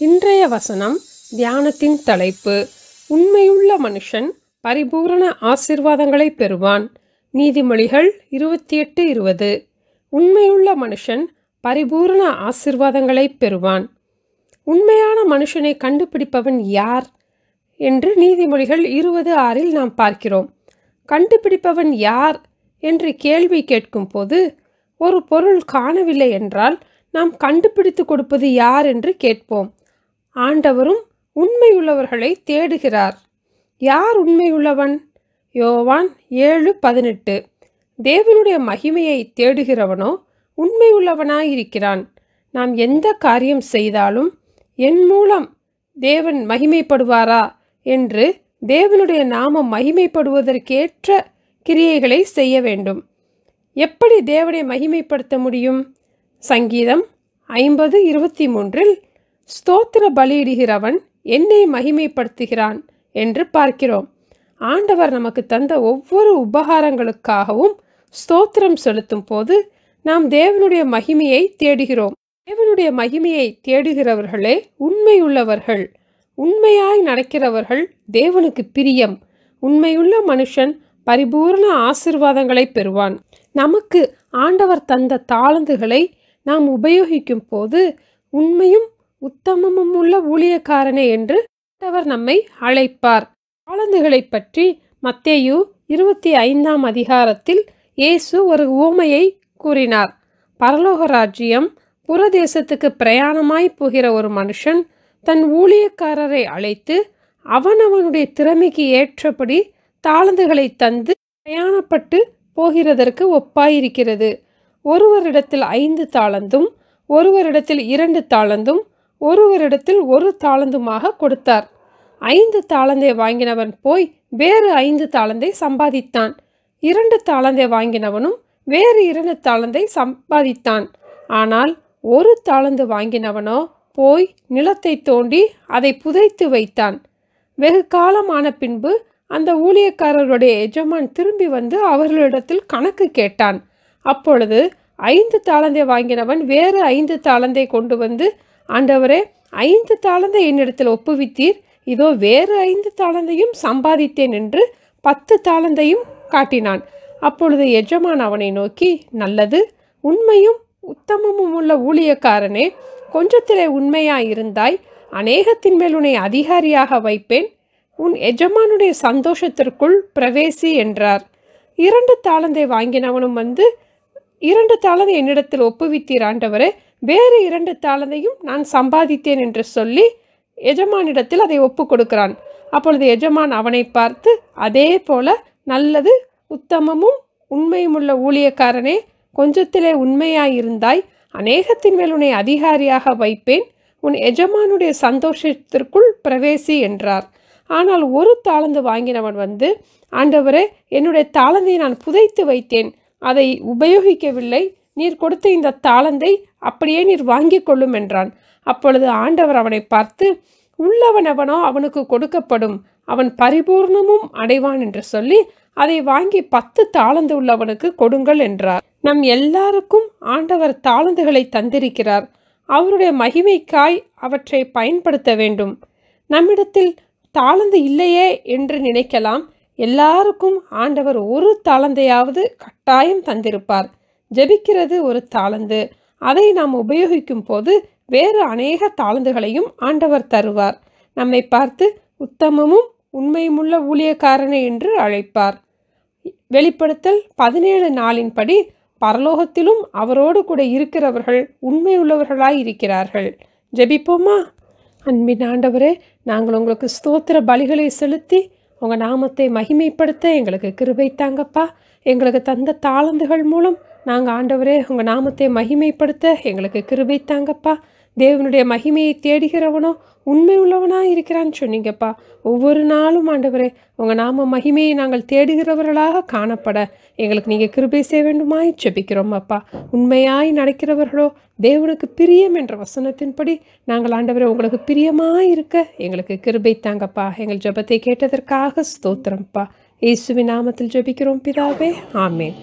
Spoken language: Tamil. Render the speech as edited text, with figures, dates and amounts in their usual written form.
இன்றைய வசனம் தியானத்தின் தலைப்பு உண்மையுள்ள மனுஷன் பரிபூரண ஆசீர்வாதங்களை பெறுவான். நீதிமொழிகள் 28:20. உண்மையுள்ள மனுஷன் பரிபூரண ஆசீர்வாதங்களை பெறுவான். உண்மையான மனுஷனை கண்டுபிடிப்பவன் யார் என்று நீதிமொழிகள் 20:6 நாம் பார்க்கிறோம். கண்டுபிடிப்பவன் யார் என்று கேள்வி கேட்கும் போது ஒரு பொருள் காணவில்லை என்றால் நாம் கண்டுபிடித்து கொடுப்பது யார் என்று கேட்போம். ஆண்டவரும் உண்மையுள்ளவர்களை தேடுகிறார். யார் உண்மையுள்ளவன்? யோவான் 7:18. தேவனுடைய மகிமையை தேடுகிறவனோ உண்மையுள்ளவனாயிருக்கிறான். நாம் எந்த காரியம் செய்தாலும் என் மூலம் தேவன் மகிமைப்படுவாரா என்று தேவனுடைய நாமம் மகிமைப்படுவதற்கேற்ற கிரியைகளை செய்ய வேண்டும். எப்படி தேவனை மகிமைப்படுத்த முடியும்? சங்கீதம் 50:23 ஸ்தோத்திர பலியிடுகிறவன் என்னை மகிமைப்படுத்துகிறான் என்று பார்க்கிறோம். ஆண்டவர் நமக்கு தந்த ஒவ்வொரு உபகாரங்களுக்காகவும் ஸ்தோத்திரம் செலுத்தும் போது நாம் தேவனுடைய மகிமையை தேடுகிறோம். தேவனுடைய மகிமையை தேடுகிறவர்களே உண்மையுள்ளவர்கள். உண்மையாய் நடக்கிறவர்கள் தேவனுக்கு பிரியம். உண்மையுள்ள மனுஷன் பரிபூர்ண ஆசீர்வாதங்களை பெறுவான். நமக்கு ஆண்டவர் தந்த தாளந்துகளை நாம் உபயோகிக்கும் போது உண்மையும் உத்தமமும் உள்ள ஊழியக்காரனே என்று ஆண்டவர் நம்மை அழைப்பார். தாளந்துகளை பற்றி மத்தேயு 25 இயேசு ஒரு உவமையை கூறினார். பரலோக ராஜ்யம் புறதேசத்துக்கு பிரயாணமாய் போகிற ஒரு மனுஷன் தன் ஊழியக்காரரை அழைத்து அவனவனுடைய திறமைக்கு ஏற்றபடி தாளந்துகளை தந்து பிரயாணப்பட்டு போகிறதற்கு ஒப்பாயிருக்கிறது. ஒருவரிடத்தில் 5 தாளந்தும் ஒருவரிடத்தில் 2 தாளந்தும் ஒருவரிடத்தில் 1 தாளந்துமாக கொடுத்தார். 5 தாளந்தை வாங்கினவன் போய் வேறு 5 தாளந்தை சம்பாதித்தான். 2 தாளந்தை வாங்கினவனும் வேறு 2 தாளந்தை சம்பாதித்தான். ஆனால் 1 தாளந்து வாங்கினவனோ போய் நிலத்தை தோண்டி அதை புதைத்து வைத்தான். வெகு காலமான பின்பு அந்த ஊழியக்காரருடைய எஜமான் திரும்பி வந்து அவர்களிடத்தில் கணக்கு கேட்டான். அப்பொழுது 5 தாளந்தை வாங்கினவன் வேறு 5 தாளந்தை கொண்டு வந்து, ஆண்டவரே, 5 தாளந்தை என்னிடத்தில் ஒப்புவித்தீர், இதோ வேறு 5 தாளந்தையும் சம்பாதித்தேன் என்று 10 தாளந்தையும் காட்டினான். அப்பொழுது எஜமான் அவனை நோக்கி, நல்லது, உண்மையும் உத்தமமும் உள்ள ஊழியக்காரனே, கொஞ்சத்திலே உண்மையாயிருந்தாய், அநேகத்தின் மேல் உன்னை அதிகாரியாக வைப்பேன், உன் எஜமானுடைய சந்தோஷத்திற்குள் பிரவேசி என்றார். 2 தாளந்தை வாங்கினவனும் வந்து, 2 தாளந்தை என்னிடத்தில் ஒப்புவித்தீர் ஆண்டவரே, வேறு 2 தாளந்தையும் நான் சம்பாதித்தேன் என்று சொல்லி எஜமானிடத்தில் அதை ஒப்பு கொடுக்கிறான். அப்பொழுது எஜமான் அவனை பார்த்து, அதே போல நல்லது, உத்தமமும் உண்மையுமுள்ள ஊழியக்காரனே, கொஞ்சத்திலே உண்மையாயிருந்தாய், அநேகத்தின் மேல் உன்னை அதிகாரியாக வைப்பேன், உன் எஜமானுடைய சந்தோஷத்திற்குள் பிரவேசி என்றார். ஆனால் 1 தாளந்து வாங்கினவன் வந்து, ஆண்டவரே, என்னுடைய தாளந்தை நான் புதைத்து வைத்தேன், அதை உபயோகிக்கவில்லை, நீர் கொடுத்த இந்த தாளந்தை அப்படியே நீர் வாங்கி கொள்ளும் என்றான். அப்பொழுது ஆண்டவர் அவனை பார்த்து, உள்ளவனவனோ அவனுக்கு கொடுக்கப்படும், அவன் பரிபூர்ணமும் அடைவான் என்று சொல்லி அதை வாங்கி 10 தாளந்து உள்ளவனுக்கு கொடுங்கள் என்றார். நம் எல்லாருக்கும் ஆண்டவர் தாளந்துகளை தந்திருக்கிறார். அவருடைய மகிமைக்காய் அவற்றை பயன்படுத்த வேண்டும். நம்மிடத்தில் தாளந்து இல்லையே என்று நினைக்கலாம். எல்லாருக்கும் ஆண்டவர் 1 தாளந்தையாவது கட்டாயம் தந்திருப்பார். ஜெபிக்கிறது 1 தாளந்து. அதை நாம் உபயோகிக்கும் போது வேறு அநேக தாளந்துகளையும் ஆண்டவர் தருவார். நம்மை பார்த்து உத்தமமும் உண்மையுமுள்ள ஊழியக்காரனே என்று அழைப்பார். வெளிப்படுத்தல் 17:4 பரலோகத்திலும் அவரோடு கூட இருக்கிறவர்கள் உண்மையுள்ளவர்களாய் இருக்கிறார்கள். ஜெபிப்போமா? அன்பின் ஆண்டவரே, நாங்கள் உங்களுக்கு ஸ்தோத்திர பலிகளை செலுத்தி உங்கள் நாமத்தை மகிமைப்படுத்த எங்களுக்கு கிருபை தாங்கப்பா. எங்களுக்கு தந்த தாளந்துகள் மூலம் நாங்கள் ஆண்டவரே உங்கள் நாமத்தை மகிமைப்படுத்த எங்களுக்கு கிருபை தாங்கப்பா. தேவனுடைய மகிமையை தேடுகிறவனோ உண்மை உள்ளவனாக இருக்கிறான்னு சொன்னீங்கப்பா. ஒவ்வொரு நாளும் ஆண்டவரே உங்கள் நாம மகிமையை நாங்கள் தேடுகிறவர்களாக காணப்பட எங்களுக்கு நீங்கள் கிருபை செய்ய வேண்டுமாய் ஜெபிக்கிறோம் அப்பா. உண்மையாய் நடக்கிறவர்களோ தேவனுக்கு பிரியம் என்ற வசனத்தின்படி நாங்கள் ஆண்டவரே உங்களுக்கு பிரியமாய் இருக்க எங்களுக்கு கிருபை தாங்கப்பா. எங்கள் ஜெபத்தை கேட்டதற்காக ஸ்தோத்திரம்ப்பா. இயேசுவின் நாமத்தில் ஜெபிக்கிறோம் பிதாவே, ஆமென்.